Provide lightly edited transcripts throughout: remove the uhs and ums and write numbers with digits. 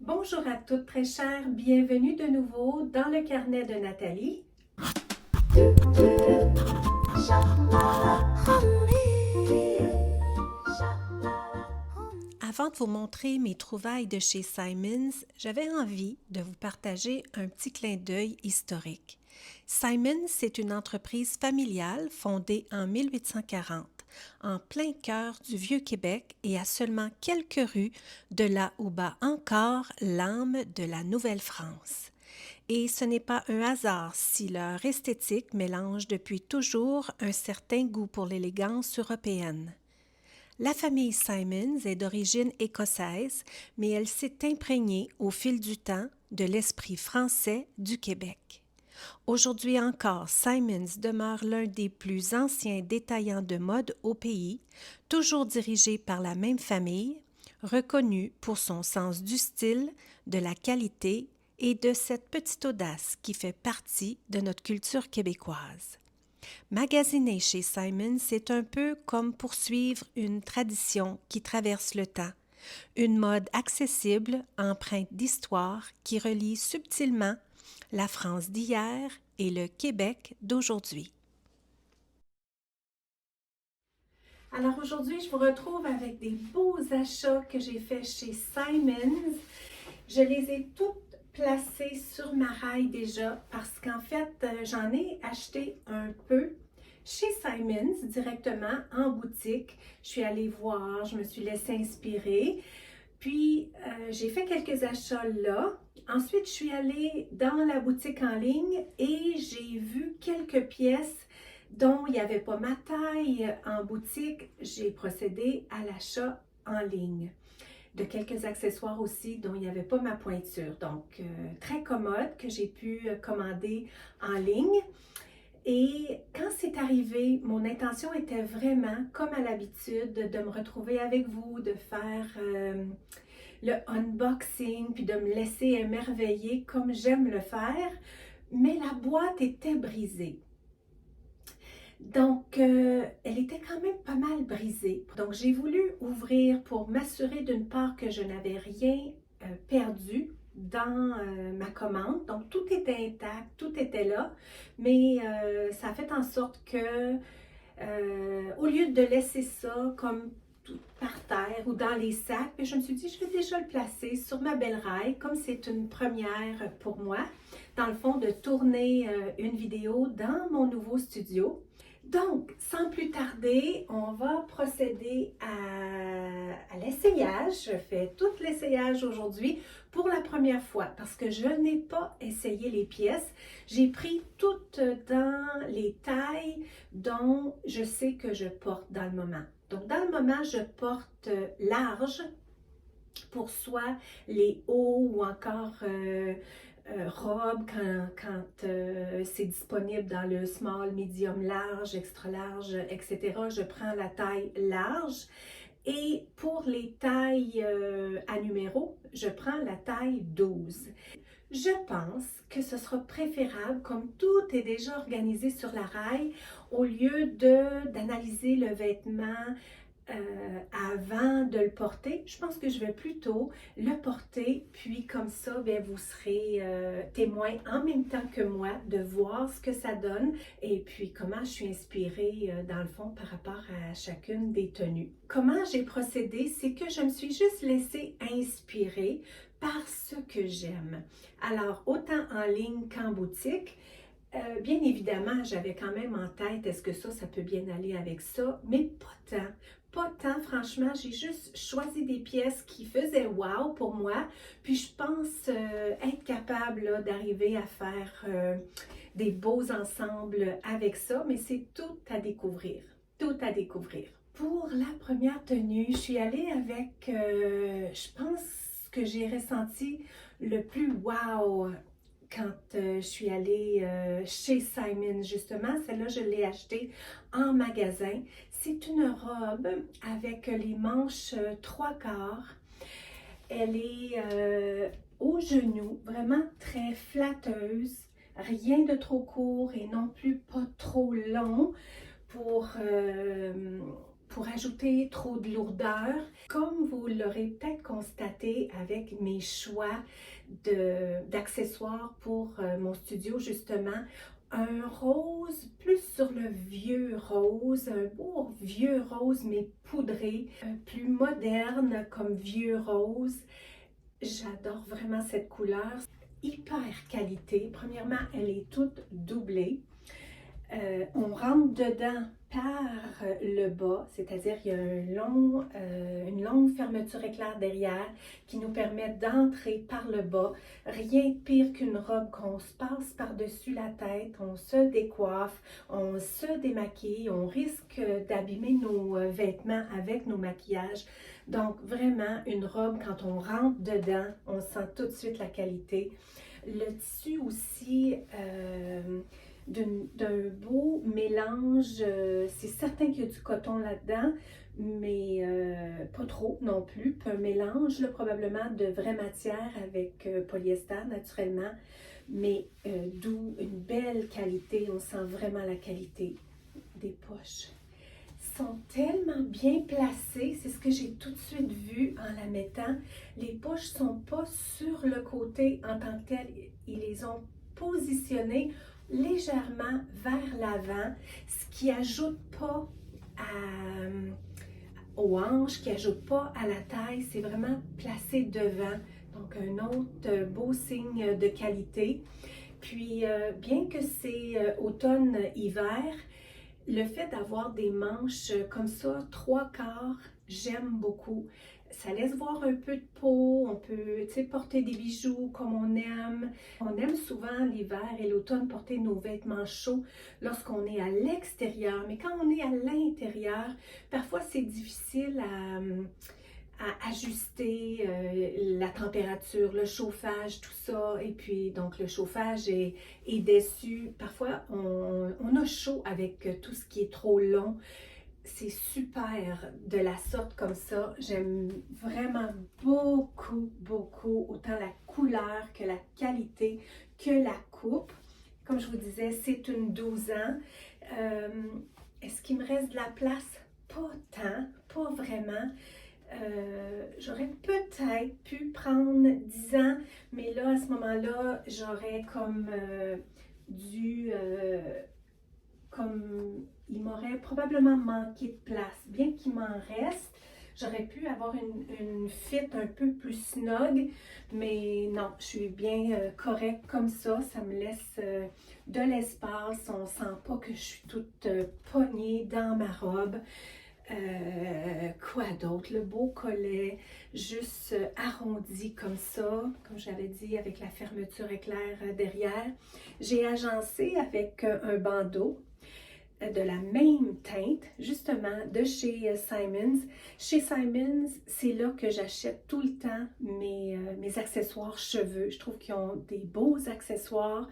Bonjour à toutes très chères, bienvenue de nouveau dans le carnet de Nathalie. Avant de vous montrer mes trouvailles de chez Simons, j'avais envie de vous partager un petit clin d'œil historique. Simons, c'est une entreprise familiale fondée en 1840, en plein cœur du Vieux-Québec et à seulement quelques rues de là où bat encore l'âme de la Nouvelle-France. Et ce n'est pas un hasard si leur esthétique mélange depuis toujours un certain goût pour l'élégance européenne. La famille Simons est d'origine écossaise, mais elle s'est imprégnée au fil du temps de l'esprit français du Québec. Aujourd'hui encore, Simons demeure l'un des plus anciens détaillants de mode au pays, toujours dirigé par la même famille, reconnu pour son sens du style, de la qualité et de cette petite audace qui fait partie de notre culture québécoise. Magasiner chez Simons, c'est un peu comme poursuivre une tradition qui traverse le temps, une mode accessible, empreinte d'histoire qui relie subtilement la France d'hier et le Québec d'aujourd'hui. Alors aujourd'hui, je vous retrouve avec des beaux achats que j'ai faits chez Simons. Je les ai toutes placées sur ma raille déjà parce qu'en fait, j'en ai acheté un peu chez Simons directement en boutique. Je suis allée voir, je me suis laissée inspirer. Puis, j'ai fait quelques achats là. Ensuite, je suis allée dans la boutique en ligne et j'ai vu quelques pièces dont il n'y avait pas ma taille en boutique. J'ai procédé à l'achat en ligne de quelques accessoires aussi dont il n'y avait pas ma pointure. Donc, très commode que j'ai pu commander en ligne. Et quand c'est arrivé, mon intention était vraiment, comme à l'habitude, de me retrouver avec vous, de faire le unboxing, puis de me laisser émerveiller comme j'aime le faire. Mais la boîte était brisée. Donc, elle était quand même pas mal brisée. Donc, j'ai voulu ouvrir pour m'assurer d'une part que je n'avais rien perdu dans ma commande. Donc, tout était intact, tout était là. Mais ça a fait en sorte que, au lieu de laisser ça comme par terre ou dans les sacs, je me suis dit, je vais déjà le placer sur ma belle raille, comme c'est une première pour moi, dans le fond, de tourner une vidéo dans mon nouveau studio. Donc, sans plus tarder, on va procéder à l'essayage. Je fais tout l'essayage aujourd'hui pour la première fois parce que je n'ai pas essayé les pièces. J'ai pris toutes dans les tailles dont je sais que je porte dans le moment. Donc, dans le moment, je porte large pour soit les hauts ou encore robe quand c'est disponible dans le small, medium, large, extra large, etc. Je prends la taille large. Et pour les tailles à numéro, je prends la taille 12. Je pense que ce sera préférable, comme tout est déjà organisé sur la raille, au lieu d'analyser le vêtement avant de le porter, je pense que je vais plutôt le porter, puis comme ça, bien, vous serez témoin en même temps que moi de voir ce que ça donne et puis comment je suis inspirée dans le fond par rapport à chacune des tenues. Comment j'ai procédé, c'est que je me suis juste laissée inspirer par ce que j'aime. Alors, autant en ligne qu'en boutique, bien évidemment, j'avais quand même en tête, est-ce que ça peut bien aller avec ça, mais pas tant. Pas tant, franchement, j'ai juste choisi des pièces qui faisaient wow pour moi, puis je pense être capable d'arriver à faire des beaux ensembles avec ça, mais c'est tout à découvrir, tout à découvrir. Pour la première tenue, je suis allée avec, je pense que j'ai ressenti le plus wow quand je suis allée chez Simons, justement. Celle-là, je l'ai achetée en magasin. C'est une robe avec les manches trois quarts. Elle est au genou, vraiment très flatteuse. Rien de trop court et non plus pas trop long pour pour ajouter trop de lourdeur. Comme vous l'aurez peut-être constaté avec mes choix d'accessoires pour mon studio justement, un rose plus sur le vieux rose, un beau vieux rose mais poudré, plus moderne comme vieux rose. J'adore vraiment cette couleur. Hyper qualité. Premièrement, elle est toute doublée. On rentre dedans par le bas, c'est-à-dire il y a une longue fermeture éclair derrière qui nous permet d'entrer par le bas. Rien de pire qu'une robe qu'on se passe par-dessus la tête, on se décoiffe, on se démaquille, on risque d'abîmer nos vêtements avec nos maquillages. Donc vraiment une robe, quand on rentre dedans, on sent tout de suite la qualité. Le tissu aussi, d'un beau mélange, c'est certain qu'il y a du coton là-dedans, mais pas trop non plus. Puis un mélange là, probablement de vraie matière avec polyester naturellement, mais d'où une belle qualité. On sent vraiment la qualité des poches. Sont tellement bien placées, c'est ce que j'ai tout de suite vu en la mettant. Les poches ne sont pas sur le côté en tant que tel, ils les ont positionnées légèrement vers l'avant, ce qui ajoute pas aux hanches, qui ajoute pas à la taille, c'est vraiment placé devant. Donc un autre beau signe de qualité. Puis bien que c'est automne-hiver, le fait d'avoir des manches comme ça, 3/4, j'aime beaucoup. Ça laisse voir un peu de peau, on peut porter des bijoux comme on aime. On aime souvent l'hiver et l'automne porter nos vêtements chauds lorsqu'on est à l'extérieur. Mais quand on est à l'intérieur, parfois c'est difficile à ajuster la température, le chauffage, tout ça. Et puis, donc, le chauffage est déçu. Parfois, on a chaud avec tout ce qui est trop long. C'est super de la sorte comme ça. J'aime vraiment beaucoup, beaucoup, autant la couleur que la qualité, que la coupe. Comme je vous disais, c'est une 12 ans. Est-ce qu'il me reste de la place? Pas tant, pas vraiment. J'aurais peut-être pu prendre 10 ans, mais là, à ce moment-là, j'aurais comme comme il m'aurait probablement manqué de place. Bien qu'il m'en reste, j'aurais pu avoir une fit un peu plus snug, mais non, je suis bien correcte comme ça. Ça me laisse de l'espace. On sent pas que je suis toute pognée dans ma robe. Quoi d'autre? Le beau collet, juste arrondi comme ça, comme j'avais dit, avec la fermeture éclair derrière. J'ai agencé avec un bandeau de la même teinte, justement, de chez Simons. Chez Simons, c'est là que j'achète tout le temps mes accessoires cheveux. Je trouve qu'ils ont des beaux accessoires.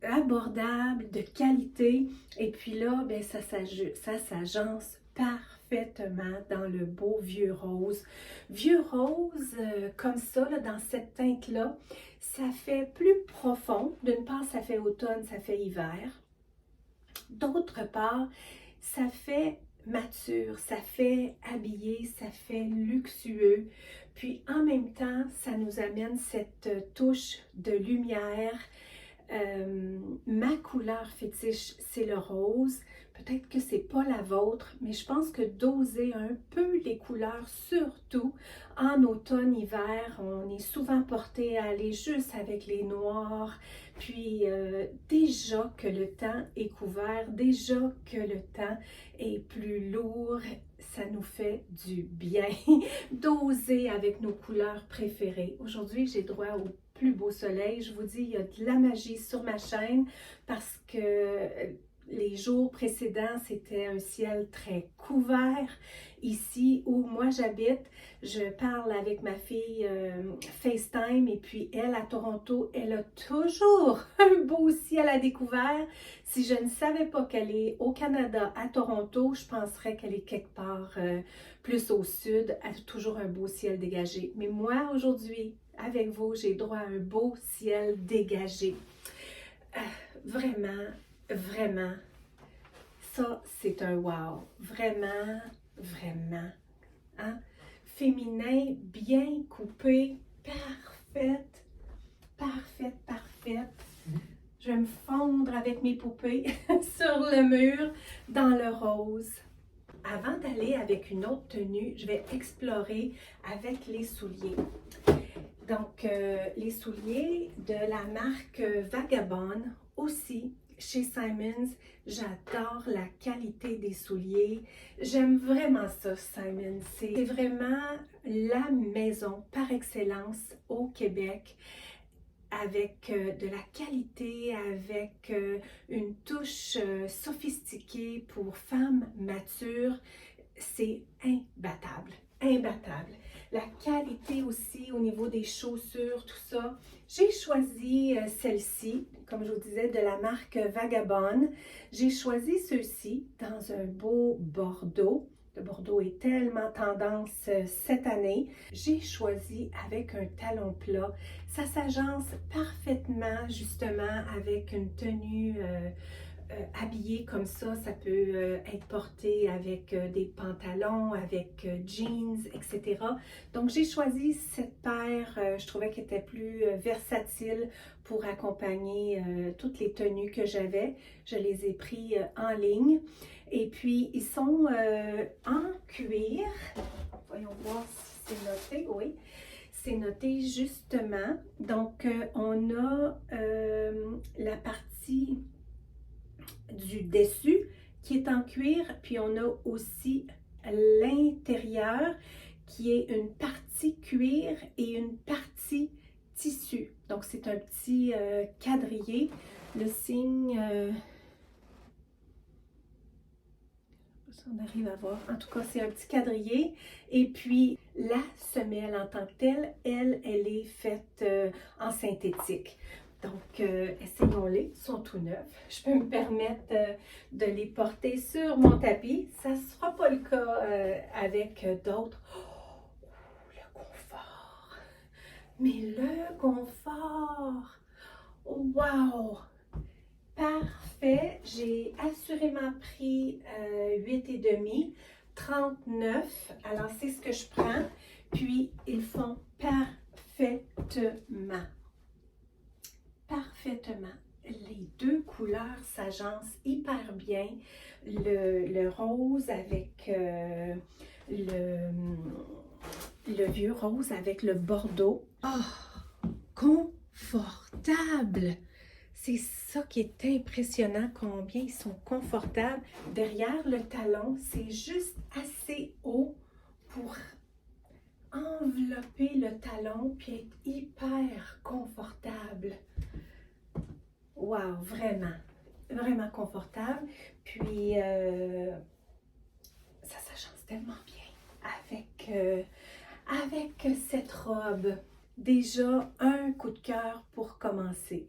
Abordables, de qualité, et puis là, ben, ça s'agence parfaitement dans le beau vieux rose. Vieux rose, comme ça, là, dans cette teinte-là, ça fait plus profond. D'une part, ça fait automne, ça fait hiver. D'autre part, ça fait mature, ça fait habillé, ça fait luxueux. Puis en même temps, ça nous amène cette touche de lumière. Ma couleur fétiche, c'est le rose. Peut-être que c'est pas la vôtre, mais je pense que doser un peu les couleurs, surtout en automne-hiver, on est souvent porté à aller juste avec les noirs. Puis déjà que le temps est couvert, déjà que le temps est plus lourd, ça nous fait du bien. Doser avec nos couleurs préférées. Aujourd'hui, j'ai droit au plus beau soleil. Je vous dis, il y a de la magie sur ma chaîne parce que les jours précédents, c'était un ciel très couvert. Ici où moi j'habite, je parle avec ma fille FaceTime et puis elle à Toronto, elle a toujours un beau ciel à découvert. Si je ne savais pas qu'elle est au Canada, à Toronto, je penserais qu'elle est quelque part plus au sud, elle a toujours un beau ciel dégagé. Mais moi aujourd'hui, avec vous, j'ai droit à un beau ciel dégagé. Vraiment, vraiment, Ça, c'est un wow. Vraiment, vraiment. Hein? Féminin, bien coupé, parfaite, parfaite, parfaite. Je vais me fondre avec mes poupées sur le mur dans le rose. Avant d'aller avec une autre tenue, je vais explorer avec les souliers. Donc, les souliers de la marque Vagabond aussi. Chez Simons, j'adore la qualité des souliers. J'aime vraiment ça, Simons. C'est vraiment la maison par excellence au Québec, avec de la qualité, avec une touche sophistiquée pour femmes matures. C'est imbattable, imbattable. La qualité aussi au niveau des chaussures, tout ça. J'ai choisi celle-ci, comme je vous disais, de la marque Vagabond. J'ai choisi ceux-ci dans un beau bordeaux. Le bordeaux est tellement tendance cette année. J'ai choisi avec un talon plat. Ça s'agence parfaitement justement avec une tenue habillé comme ça peut être porté avec des pantalons, avec jeans, etc. Donc j'ai choisi cette paire, je trouvais qu'elle était plus versatile pour accompagner toutes les tenues que j'avais. Je les ai pris en ligne. Et puis ils sont en cuir. Voyons voir si c'est noté, oui. C'est noté justement. Donc on a la partie du dessus qui est en cuir, puis on a aussi l'intérieur qui est une partie cuir et une partie tissu. Donc c'est un petit quadrillé. Le signe, si on arrive à voir, en tout cas c'est un petit quadrillé. Et puis la semelle en tant que telle, elle est faite en synthétique. Donc, essayons-les, ils sont tout neufs. Je peux me permettre de les porter sur mon tapis. Ça ne sera pas le cas avec d'autres. Oh, le confort! Mais le confort! Wow! Parfait! J'ai assurément pris 8,5, 39. Alors, c'est ce que je prends. Puis, ils font parfaitement. Parfaitement. Les deux couleurs s'agencent hyper bien. Le rose avec le vieux rose avec le bordeaux. Oh, confortable! C'est ça qui est impressionnant, combien ils sont confortables. Derrière le talon, c'est juste assez haut pour envelopper le talon puis être hyper confortable. Wow, vraiment, vraiment confortable. Puis, ça s'agence tellement bien avec cette robe. Déjà, un coup de cœur pour commencer.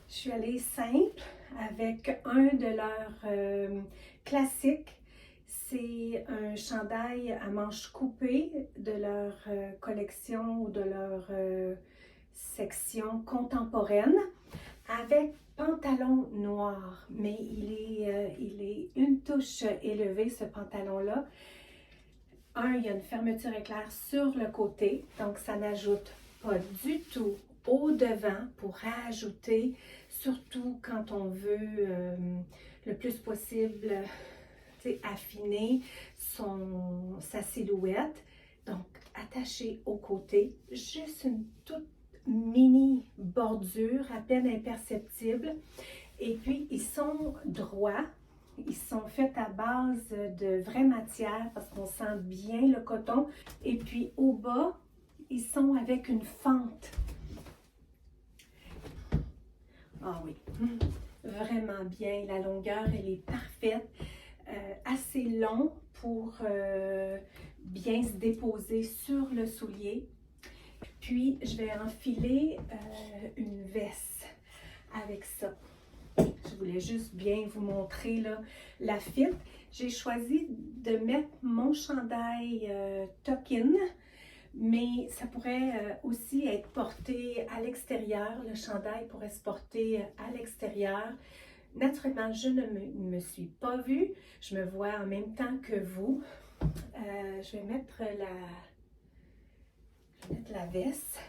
Je suis allée simple avec un de leurs classiques. C'est un chandail à manches coupées de leur collection ou de leur section contemporaine avec pantalon noir, mais il est une touche élevée ce pantalon-là. Il y a une fermeture éclair sur le côté, donc ça n'ajoute pas du tout au devant pour rajouter, surtout quand on veut le plus possible affiner sa silhouette. Donc, attaché au côté, juste une toute mini bordure, à peine imperceptible. Et puis, ils sont droits. Ils sont faits à base de vraie matière parce qu'on sent bien le coton. Et puis, au bas, ils sont avec une fente. Ah oui, vraiment bien. La longueur, elle est parfaite. Assez long pour bien se déposer sur le soulier. Puis, je vais enfiler une veste avec ça. Je voulais juste bien vous montrer là, la fit. J'ai choisi de mettre mon chandail tuck-in, mais ça pourrait aussi être porté à l'extérieur. Le chandail pourrait se porter à l'extérieur. Naturellement, je ne me suis pas vue. Je me vois en même temps que vous. Je vais mettre la veste.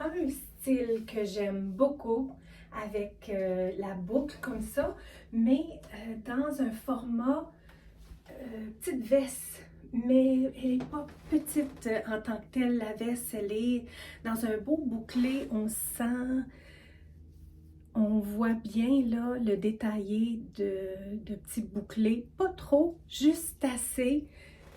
Un style que j'aime beaucoup avec la boucle comme ça, mais dans un format petite veste. Mais elle n'est pas petite en tant que telle, la veste. Elle est dans un beau bouclé. On sent, on voit bien là le détaillé de petits bouclés. Pas trop, juste assez.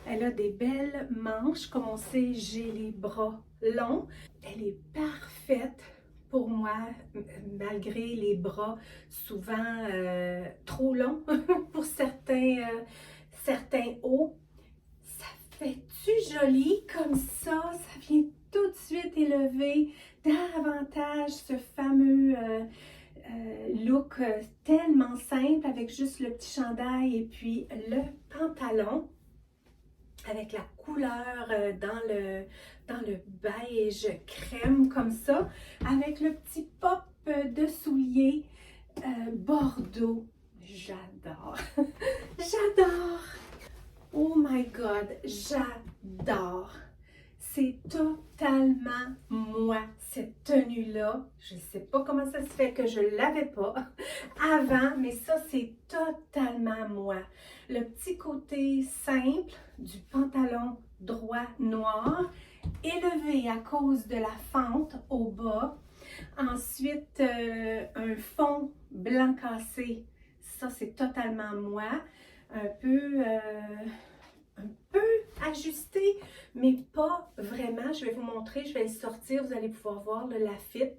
Elle a des belles manches. Comme on sait, j'ai les bras longs. Elle est parfaite pour moi, malgré les bras souvent trop longs pour certains hauts. Ça fait-tu joli comme ça? Ça vient tout de suite élever davantage ce fameux look tellement simple avec juste le petit chandail et puis le pantalon avec la couleur dans le beige crème comme ça, avec le petit pop de souliers bordeaux. J'adore! J'adore! Oh my God, j'adore! C'est totalement moi, cette tenue-là. Je ne sais pas comment ça se fait que je ne l'avais pas avant, mais ça, c'est totalement moi. Le petit côté simple du pantalon droit noir, élevé à cause de la fente au bas. Ensuite, un fond blanc cassé. Ça, c'est totalement moi. Un peu ajusté, mais pas vraiment. Je vais vous montrer, je vais le sortir, vous allez pouvoir voir le fit.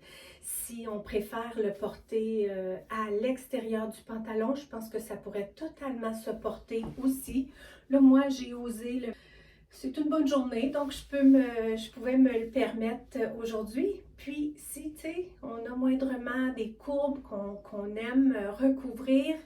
Si on préfère le porter à l'extérieur du pantalon, je pense que ça pourrait totalement se porter aussi. Là, moi, j'ai osé le... C'est une bonne journée, donc je pouvais me le permettre aujourd'hui. Puis, si, tu sais, on a moindrement des courbes qu'on aime recouvrir,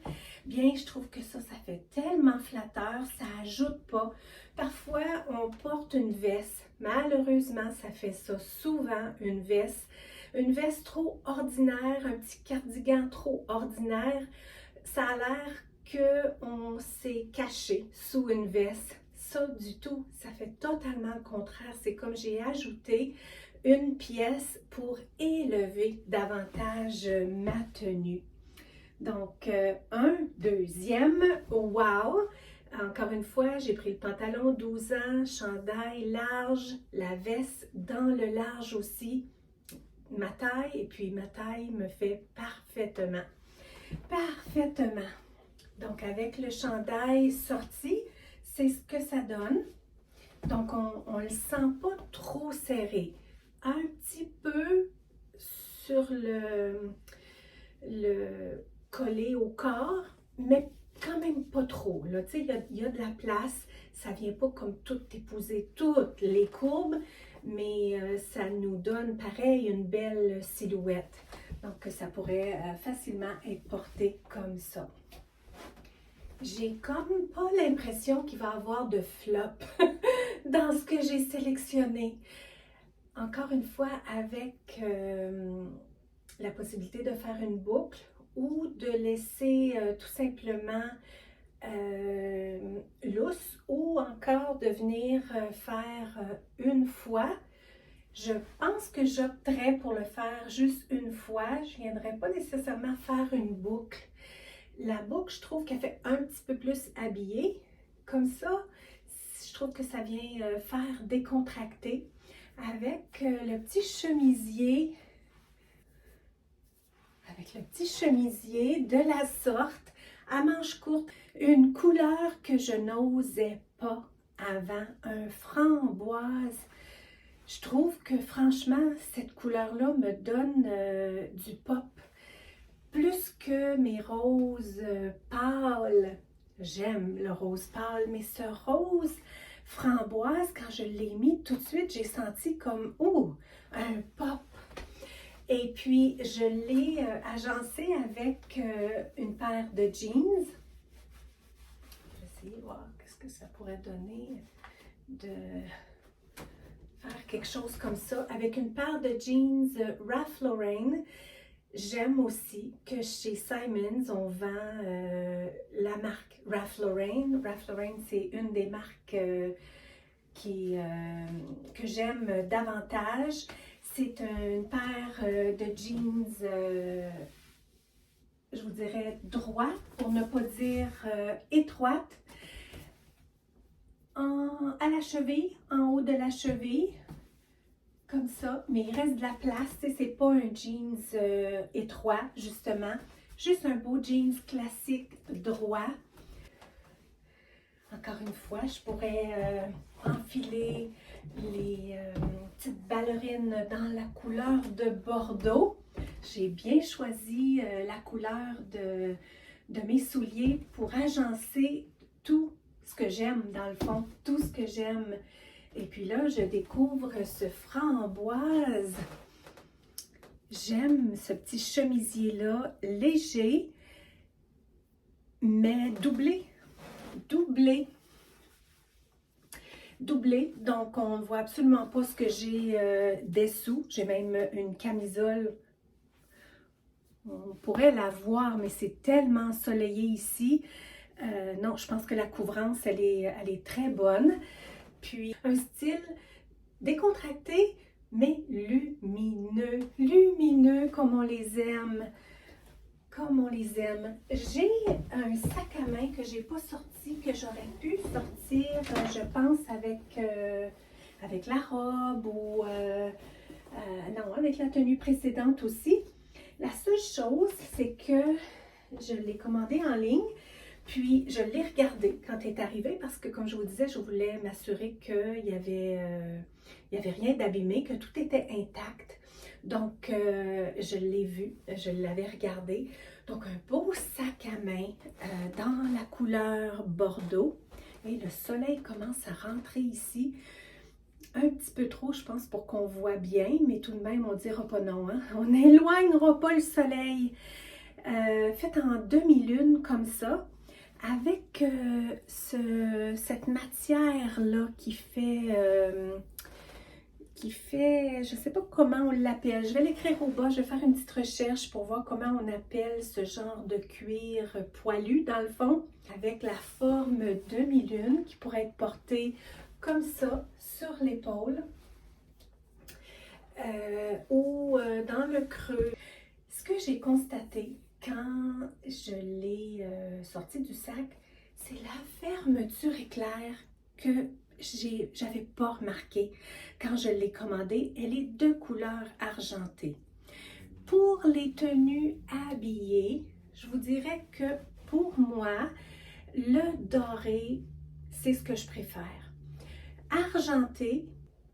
bien, je trouve que ça fait tellement flatteur, ça ajoute pas. Parfois, on porte une veste. Malheureusement, ça fait ça souvent, une veste. Une veste trop ordinaire, un petit cardigan trop ordinaire, ça a l'air qu'on s'est caché sous une veste. Ça, du tout, ça fait totalement le contraire. C'est comme j'ai ajouté une pièce pour élever davantage ma tenue. Donc, un deuxième, wow! Encore une fois, j'ai pris le pantalon 12 ans, chandail large, la veste dans le large aussi, ma taille, et puis ma taille me fait parfaitement. Parfaitement. Donc, avec le chandail sorti, c'est ce que ça donne. Donc, on ne le sent pas trop serré. Un petit peu sur le collé au corps, mais quand même pas trop. Là, tu sais, il y a de la place. Ça ne vient pas comme tout épouser toutes les courbes, mais ça nous donne pareil une belle silhouette. Donc, ça pourrait facilement être porté comme ça. J'ai comme pas l'impression qu'il va y avoir de flop dans ce que j'ai sélectionné. Encore une fois, avec la possibilité de faire une boucle ou de laisser tout simplement lousse ou encore de venir faire une fois. Je pense que j'opterais pour le faire juste une fois. Je ne viendrai pas nécessairement faire une boucle. La boucle, je trouve qu'elle fait un petit peu plus habillée. Comme ça, je trouve que ça vient faire décontracter. Avec le petit chemisier, de la sorte, à manches courtes, une couleur que je n'osais pas avant, un framboise. Je trouve que franchement, cette couleur-là me donne du pop. Plus que mes roses pâles. J'aime le rose pâle, mais ce rose framboise, quand je l'ai mis tout de suite, j'ai senti comme, oh, un pop. Et puis, je l'ai agencé avec une paire de jeans. Je vais essayer de voir ce que ça pourrait donner de faire quelque chose comme ça avec une paire de jeans Ralph Lauren. J'aime aussi que chez Simons, on vend la marque Ralph Lauren. Ralph Lauren, c'est une des marques que j'aime davantage. C'est une paire de jeans, je vous dirais, droite, pour ne pas dire étroite, à la cheville, en haut de la cheville, comme ça, mais il reste de la place, c'est pas un jeans étroit, justement, juste un beau jeans classique droit. Encore une fois, je pourrais enfiler les petites ballerines dans la couleur de Bordeaux. J'ai bien choisi la couleur de mes souliers pour agencer tout ce que j'aime, dans le fond, tout ce que j'aime. Et puis là, je découvre ce framboise. J'aime ce petit chemisier-là, léger, mais doublé. Doublé, donc on ne voit absolument pas ce que j'ai dessous. J'ai même une camisole. On pourrait la voir, mais c'est tellement ensoleillé ici. Non, je pense que la couvrance, elle est très bonne. Puis un style décontracté, mais lumineux comme on les aime. Comme on les aime. J'ai un sac à main que j'ai pas sorti, que j'aurais pu sortir, je pense, avec la robe ou non, avec la tenue précédente aussi. La seule chose, c'est que je l'ai commandé en ligne. Puis, je l'ai regardé quand elle est arrivée parce que, comme je vous disais, je voulais m'assurer qu'il y avait rien d'abîmé, que tout était intact. Donc, je l'ai vu, je l'avais regardé. Donc, un beau sac à main dans la couleur Bordeaux. Et le soleil commence à rentrer ici. Un petit peu trop, je pense, pour qu'on voit bien, mais tout de même, on ne dira pas non. Hein? On n'éloignera pas le soleil. Fait en demi-lune comme ça. Avec cette matière-là qui fait, je ne sais pas comment on l'appelle. Je vais l'écrire au bas, je vais faire une petite recherche pour voir comment on appelle ce genre de cuir poilu, dans le fond, avec la forme demi-lune qui pourrait être portée comme ça, sur l'épaule ou dans le creux. Ce que j'ai constaté, quand je l'ai sorti du sac, c'est la fermeture éclair que j'avais pas remarqué quand je l'ai commandé. Elle est de couleur argentée. Pour les tenues habillées, je vous dirais que pour moi, le doré, c'est ce que je préfère. Argenté,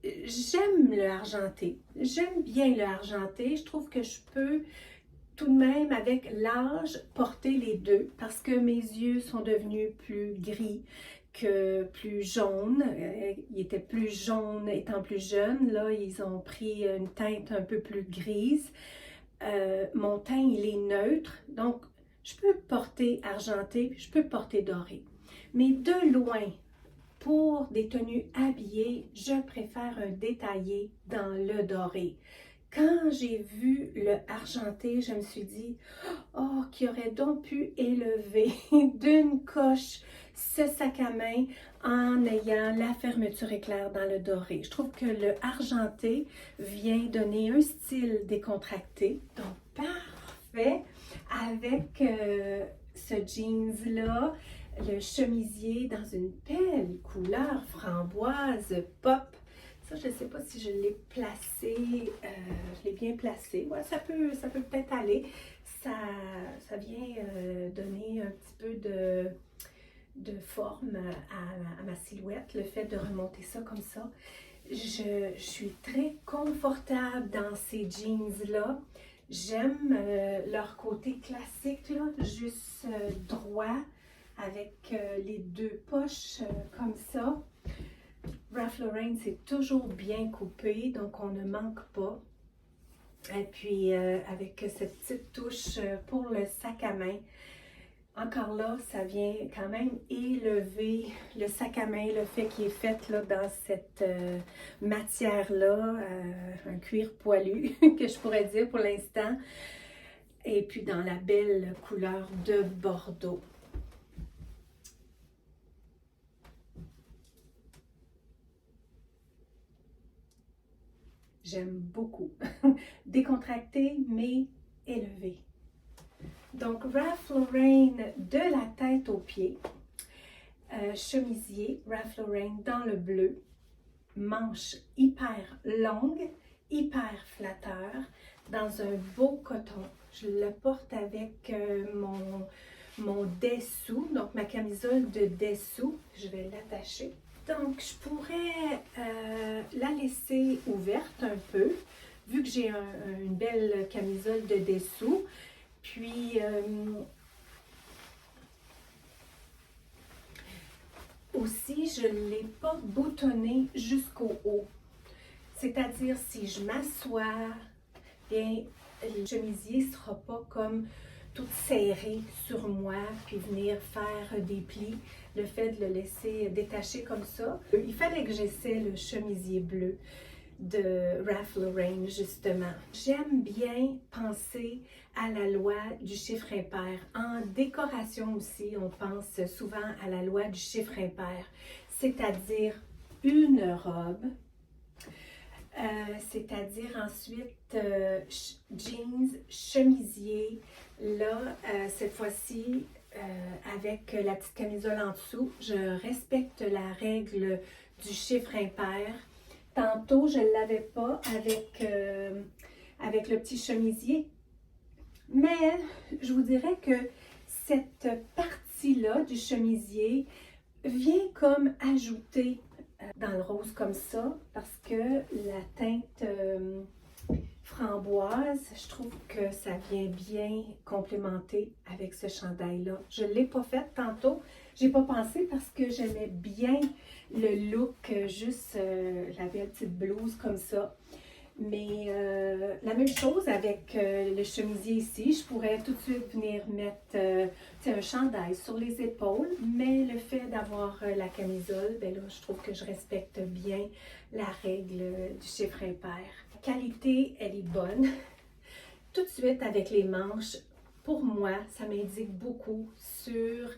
j'aime le argenté. J'aime bien le argenté. Je trouve que je peux tout de même, avec l'âge, porter les deux parce que mes yeux sont devenus plus gris que plus jaunes. Ils étaient plus jaunes étant plus jeunes. Là, ils ont pris une teinte un peu plus grise. Mon teint, il est neutre. Donc, je peux porter argenté, puis je peux porter doré. Mais de loin, pour des tenues habillées, je préfère un détaillé dans le doré. Quand j'ai vu le argenté, je me suis dit, oh, qui aurait donc pu élever d'une coche ce sac à main en ayant la fermeture éclair dans le doré. Je trouve que le argenté vient donner un style décontracté, donc parfait avec ce jeans-là, le chemisier dans une belle couleur framboise pop. Ça, je ne sais pas si je l'ai placé, je l'ai bien placé. Ouais, ça peut peut-être aller. Ça vient donner un petit peu de forme à ma silhouette, le fait de remonter ça comme ça. Je suis très confortable dans ces jeans-là. J'aime leur côté classique, là, juste droit, avec les deux poches comme ça. Ralph Lauren, c'est toujours bien coupé, donc on ne manque pas. Et puis, avec cette petite touche pour le sac à main. encore là, ça vient quand même élever le sac à main, le fait qu'il est fait là, dans cette matière-là, un cuir poilu, que je pourrais dire pour l'instant, et puis dans la belle couleur de Bordeaux. J'aime beaucoup. Décontracté, mais élevé. Donc, Ralph Lauren de la tête aux pieds. Chemisier Ralph Lauren dans le bleu. Manche hyper longue, hyper flatteur, dans un beau coton. Je le porte avec mon dessous, donc ma camisole de dessous. Je vais l'attacher. Donc, je pourrais la laisser ouverte un peu, vu que j'ai une belle camisole de dessous. Puis, aussi, je ne l'ai pas boutonné jusqu'au haut. C'est-à-dire, si je m'assois, bien, le chemisier ne sera pas comme tout serré sur moi, puis venir faire des plis. Le fait de le laisser détacher comme ça. Il fallait que j'essaie le chemisier bleu de Ralph Lauren, justement. J'aime bien penser à la loi du chiffre impair. En décoration aussi, on pense souvent à la loi du chiffre impair, c'est-à-dire une robe, c'est-à-dire ensuite jeans, chemisier. Là, cette fois-ci, avec la petite camisole en dessous, je respecte la règle du chiffre impair. Tantôt, je ne l'avais pas avec le petit chemisier. Mais je vous dirais que cette partie-là du chemisier vient comme ajouter dans le rose comme ça, parce que la teinte framboise, je trouve que ça vient bien complémenter avec ce chandail-là. Je ne l'ai pas fait tantôt, j'ai pas pensé parce que j'aimais bien le look, juste la belle petite blouse comme ça. Mais la même chose avec le chemisier ici, je pourrais tout de suite venir mettre un chandail sur les épaules, mais le fait d'avoir la camisole, ben là, je trouve que je respecte bien la règle du chiffre impair. La qualité, elle est bonne. Tout de suite avec les manches, pour moi, ça m'indique beaucoup sur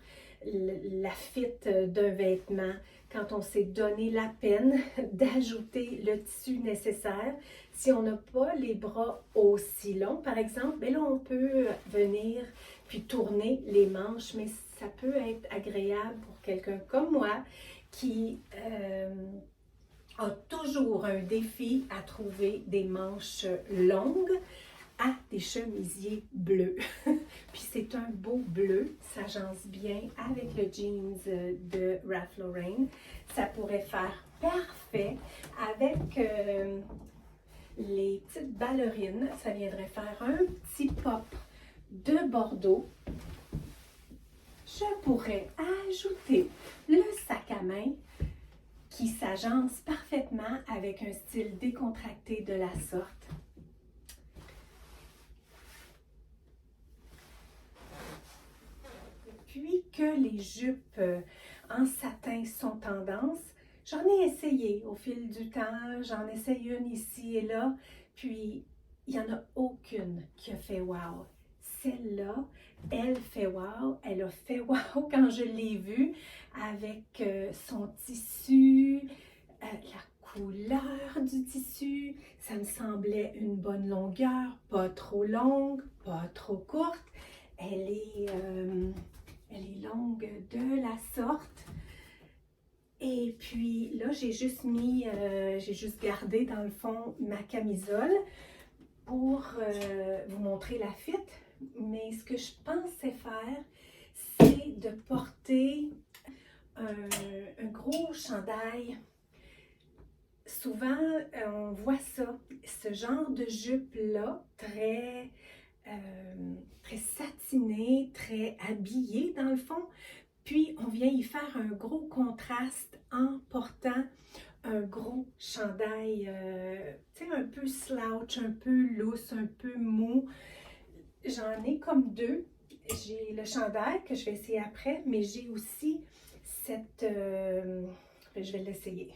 la fit d'un vêtement, quand on s'est donné la peine d'ajouter le tissu nécessaire. Si on n'a pas les bras aussi longs, par exemple, bien là, on peut venir puis tourner les manches, mais ça peut être agréable pour quelqu'un comme moi qui a toujours un défi à trouver des manches longues à des chemisiers bleus. Puis c'est un beau bleu, ça agence bien avec le jeans de Ralph Lauren. Ça pourrait faire parfait avec les petites ballerines. Ça viendrait faire un petit pop de Bordeaux. Je pourrais ajouter le sac à main qui s'agence parfaitement avec un style décontracté de la sorte. Depuis que les jupes en satin sont tendance, j'en ai essayé au fil du temps, j'en essaye une ici et là, puis il n'y en a aucune qui a fait wow. Celle-là, elle fait wow, elle a fait wow quand je l'ai vue avec son tissu, la couleur du tissu, ça me semblait une bonne longueur, pas trop longue, pas trop courte. Elle est longue de la sorte. Et puis là, j'ai juste gardé dans le fond ma camisole pour vous montrer la fit. Mais ce que je pensais faire, c'est de porter un gros chandail. Souvent, on voit ça, ce genre de jupe-là, très satiné, très habillé dans le fond. Puis, on vient y faire un gros contraste en portant un gros chandail, tu sais, un peu slouch, un peu lousse, un peu mou. J'en ai comme deux j'ai le chandail que je vais essayer après, mais j'ai aussi cette... je vais l'essayer.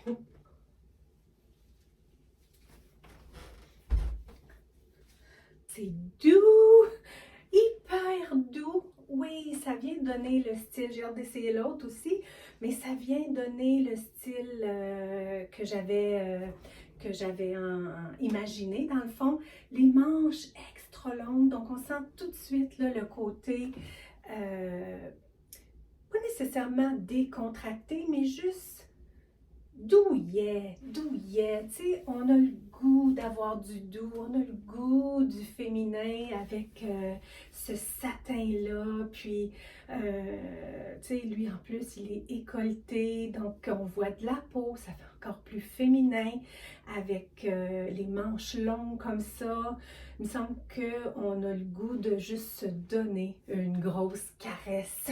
C'est doux, hyper doux. Oui, ça vient donner le style. J'ai hâte d'essayer l'autre aussi, mais ça vient donner le style que j'avais imaginé. Dans le fond, les manches extra longues, donc on sent tout de suite là, le côté pas nécessairement décontracté, mais juste douillet, douillet. Tu sais, on a le goût d'avoir du doux, on a le goût du féminin avec ce satin-là. Puis, tu sais, lui en plus, il est écolleté, donc on voit de la peau, ça fait encore plus féminin avec les manches longues comme ça. Il me semble qu'on a le goût de juste se donner une grosse caresse,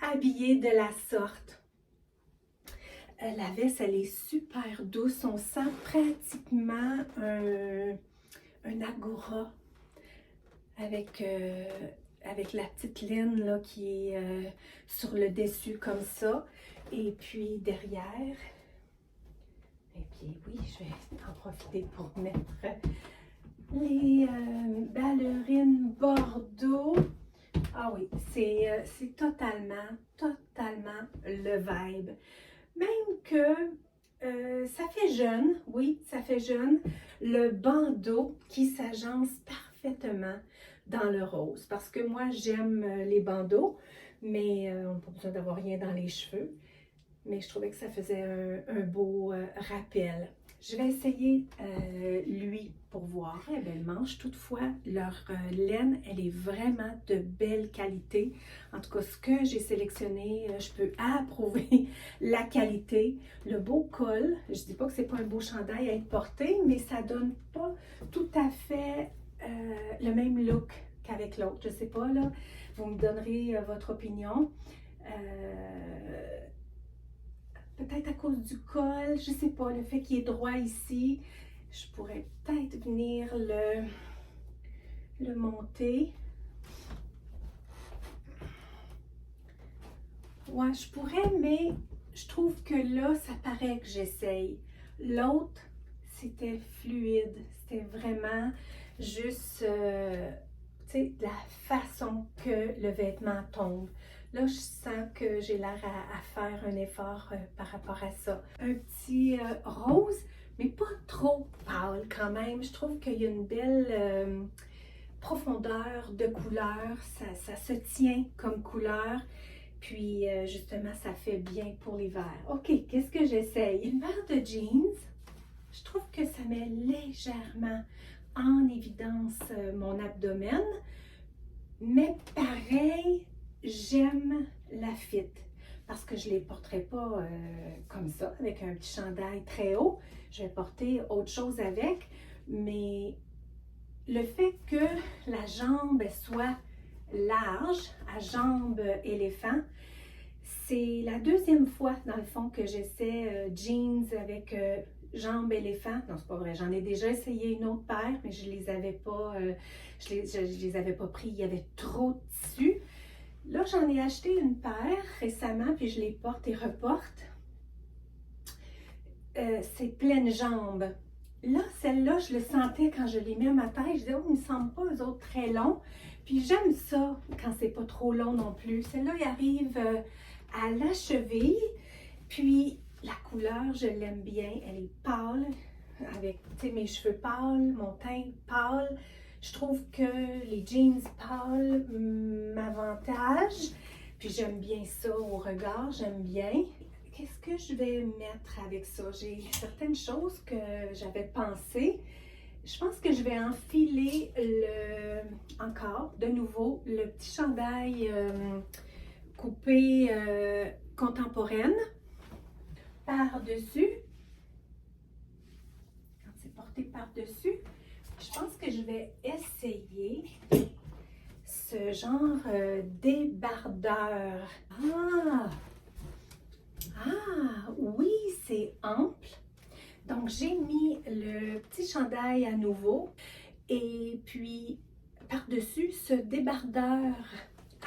habillée de la sorte. La veste, elle est super douce. On sent pratiquement un angora avec, avec la petite laine là, qui est sur le dessus comme ça. Et puis derrière, et puis oui, je vais en profiter pour mettre les ballerines Bordeaux. Ah oui, c'est totalement le vibe. Même que ça fait jeune, oui, ça fait jeune, le bandeau qui s'agence parfaitement dans le rose. Parce que moi, j'aime les bandeaux, mais on n'a pas besoin d'avoir rien dans les cheveux. Mais je trouvais que ça faisait un beau rappel. Je vais essayer lui pour voir. Très belle manche. Toutefois, leur laine, elle est vraiment de belle qualité. En tout cas, ce que j'ai sélectionné, je peux approuver la qualité. Le beau col, je ne dis pas que c'est pas un beau chandail à être porté, mais ça donne pas tout à fait le même look qu'avec l'autre. Je ne sais pas, là, vous me donnerez votre opinion. Peut-être à cause du col, je sais pas, le fait qu'il est droit ici, je pourrais peut-être venir le monter. Ouais, je pourrais, mais je trouve que là, ça paraît que j'essaye. L'autre, c'était fluide, c'était vraiment juste, tu sais, la façon que le vêtement tombe. Là, je sens que j'ai l'air à faire un effort par rapport à ça. Un petit rose, mais pas trop pâle quand même. Je trouve qu'il y a une belle profondeur de couleur. Ça se tient comme couleur. Puis justement, ça fait bien pour l'hiver. OK, qu'est-ce que j'essaye? Une paire de jeans. Je trouve que ça met légèrement en évidence mon abdomen. Mais pareil, j'aime la fit parce que je ne les porterai pas comme ça, avec un petit chandail très haut. Je vais porter autre chose avec, mais le fait que la jambe soit large, à jambe éléphant, c'est la deuxième fois, dans le fond, que j'essaie jeans avec jambes éléphant. Non, c'est pas vrai. J'en ai déjà essayé une autre paire, mais je les avais pas, je les avais pas pris. Il y avait trop de tissu. Là, j'en ai acheté une paire récemment, puis je les porte et reporte. C'est pleine jambe. Là, celle-là, je le sentais quand je l'ai mis à ma taille. Je disais, oh, il ne me semble pas eux autres très longs. Puis j'aime ça quand c'est pas trop long non plus. Celle-là, il arrive à la cheville. Puis la couleur, je l'aime bien. Elle est pâle, avec mes cheveux pâles, mon teint pâle. Je trouve que les jeans pâles m'avantagent. Puis j'aime bien ça au regard, j'aime bien. Qu'est-ce que je vais mettre avec ça? J'ai certaines choses que j'avais pensées. Je pense que je vais enfiler encore, de nouveau, le petit chandail coupé contemporaine par-dessus. Quand c'est porté par-dessus, je pense que je vais essayer ce genre débardeur. Ah, oui, c'est ample. Donc, j'ai mis le petit chandail à nouveau et puis par-dessus ce débardeur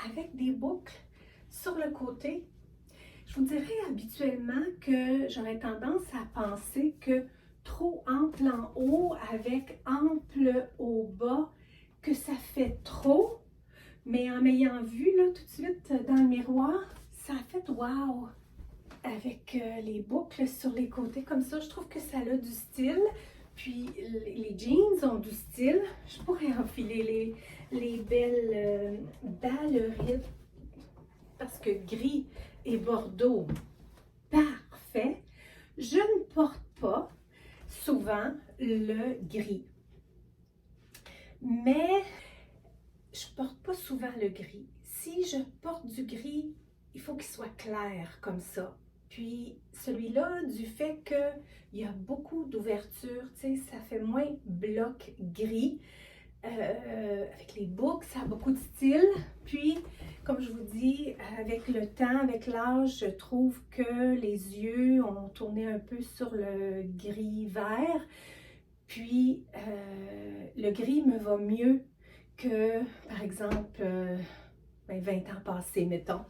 avec des boucles sur le côté. Je vous dirais habituellement que j'aurais tendance à penser que trop ample en haut avec ample au bas, que ça fait trop. Mais en m'ayant vu là tout de suite dans le miroir, ça a fait wow! Avec les boucles sur les côtés comme ça, je trouve que ça a du style. Puis les jeans ont du style. Je pourrais enfiler les belles ballerines parce que gris et bordeaux, parfait. Je ne porte pas souvent le gris. Mais je porte pas souvent le gris. Si je porte du gris, il faut qu'il soit clair comme ça. Puis celui-là, du fait qu'il y a beaucoup d'ouverture, tu sais, ça fait moins bloc gris. Avec les boucles, ça a beaucoup de style. Puis, comme je vous dis, avec le temps, avec l'âge, je trouve que les yeux ont tourné un peu sur le gris-vert. Puis, le gris me va mieux que, par exemple, 20 ans passés, mettons.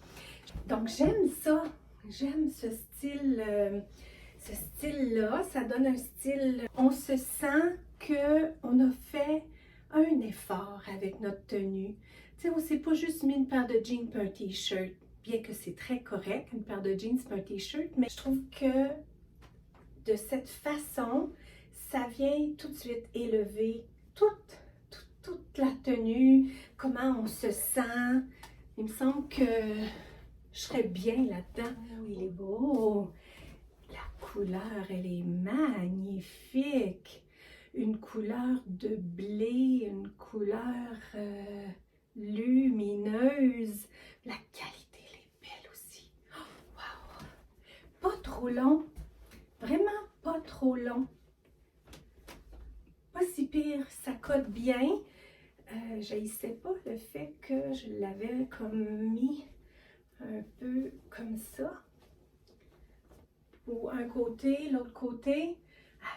Donc, j'aime ça. J'aime ce style-là. Ça donne un style. On se sent qu'on a fait un effort avec notre tenue. Tu sais, on s'est pas juste mis une paire de jeans et un t-shirt, bien que c'est très correct, une paire de jeans et un t-shirt, mais je trouve que de cette façon, ça vient tout de suite élever toute la tenue, comment on se sent. Il me semble que je serais bien là-dedans. Oh, il est beau! La couleur, elle est magnifique! Une couleur de blé, une couleur lumineuse. La qualité, elle est belle aussi. Oh, wow! Pas trop long, vraiment pas trop long. Pas si pire, ça colle bien. J'haïssais pas le fait que je l'avais comme mis un peu comme ça. Ou un côté, l'autre côté.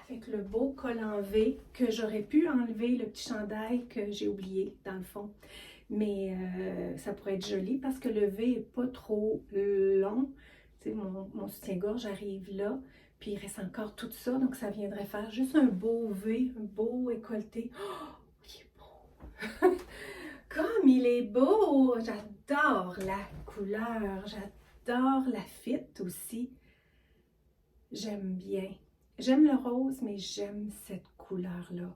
Avec le beau col en V, que j'aurais pu enlever le petit chandail que j'ai oublié dans le fond. Mais ça pourrait être joli parce que le V n'est pas trop long. Tu sais, mon soutien-gorge arrive là, puis il reste encore tout ça, donc ça viendrait faire juste un beau V, un beau écolleté. Oh, il est beau! Comme il est beau! J'adore la couleur, j'adore la fit aussi. J'aime bien. J'aime le rose, mais j'aime cette couleur-là.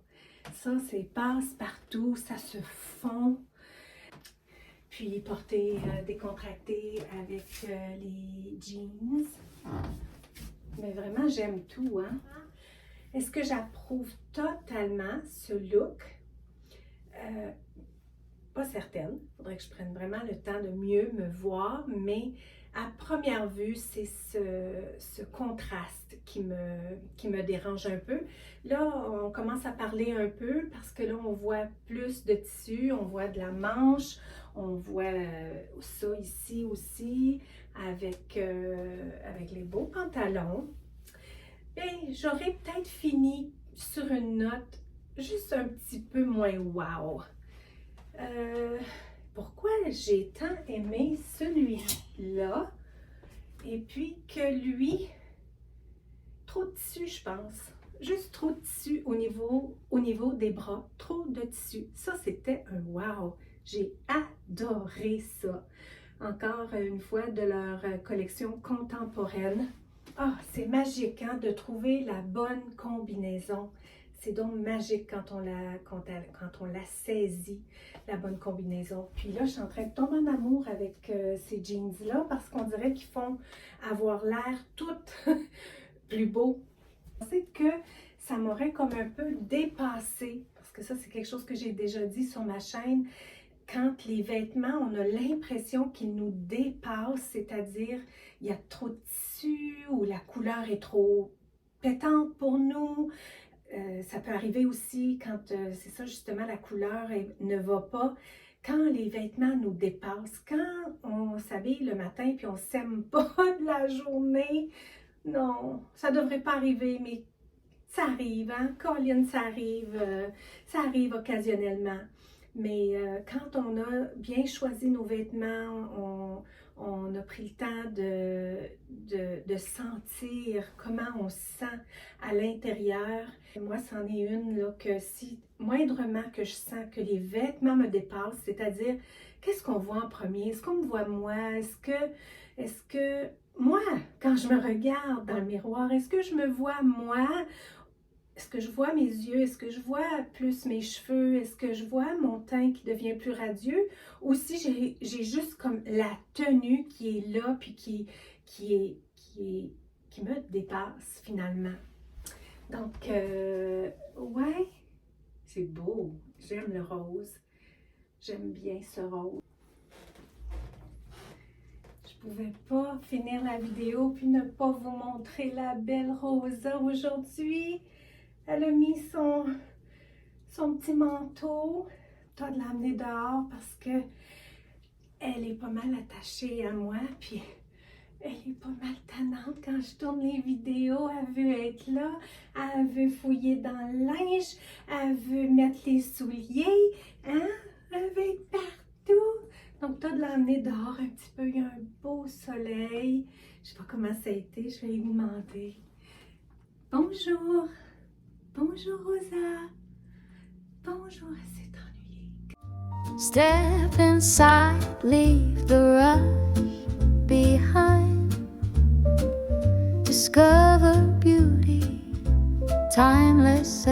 Ça, c'est passe-partout, ça se fond. Puis porter décontracté avec les jeans. Mais vraiment, j'aime tout, hein. Est-ce que j'approuve totalement ce look? Pas certaine. Il faudrait que je prenne vraiment le temps de mieux me voir, mais à première vue, c'est ce contraste qui me dérange un peu. Là, on commence à parler un peu parce que là, on voit plus de tissu, on voit de la manche, on voit ça ici aussi avec les beaux pantalons. Bien, j'aurais peut-être fini sur une note juste un petit peu moins wow. Pourquoi j'ai tant aimé celui-là et puis que lui, trop de tissu je pense, juste trop de tissu au niveau des bras, trop de tissu, ça c'était un wow, j'ai adoré ça, encore une fois de leur collection contemporaine. Ah, c'est magique hein, de trouver la bonne combinaison. C'est donc magique quand on la saisit, la bonne combinaison. Puis là, je suis en train de tomber en amour avec ces jeans-là parce qu'on dirait qu'ils font avoir l'air tout plus beau. Je sais que ça m'aurait comme un peu dépassé, parce que ça, c'est quelque chose que j'ai déjà dit sur ma chaîne. Quand les vêtements, on a l'impression qu'ils nous dépassent, c'est-à-dire il y a trop de tissu ou la couleur est trop pétante pour nous. Ça peut arriver aussi quand, c'est ça justement, la couleur ne va pas. Quand les vêtements nous dépassent, quand on s'habille le matin puis on ne s'aime pas de la journée, non, ça ne devrait pas arriver, mais ça arrive, hein? Colin, ça arrive occasionnellement. Mais quand on a bien choisi nos vêtements, on a pris le temps de sentir comment on se sent à l'intérieur. Moi, c'en est une là, que si moindrement que je sens que les vêtements me dépassent, c'est-à-dire, qu'est-ce qu'on voit en premier? Est-ce qu'on me voit moi? Est-ce que moi, quand je me regarde dans le miroir, est-ce que je me vois moi? Est-ce que je vois mes yeux? Est-ce que je vois plus mes cheveux? Est-ce que je vois mon teint qui devient plus radieux? Ou si j'ai juste comme la tenue qui est là, puis qui me dépasse finalement. Donc, ouais, c'est beau. J'aime le rose. J'aime bien ce rose. Je pouvais pas finir la vidéo puis ne pas vous montrer la belle Rosa aujourd'hui. Elle a mis son petit manteau. T'as de l'amener dehors parce que elle est pas mal attachée à moi, puis elle est pas mal tannante quand je tourne les vidéos. Elle veut être là, elle veut fouiller dans le linge, elle veut mettre les souliers, hein? Elle veut être partout. Donc, t'as de l'amener dehors un petit peu. Il y a un beau soleil. Je sais pas comment ça a été, je vais lui demander. Bonjour! Bonjour Rosa! Bonjour, elle s'est ennuyée. Step inside, leave the rush behind. Discover beauty, timeless.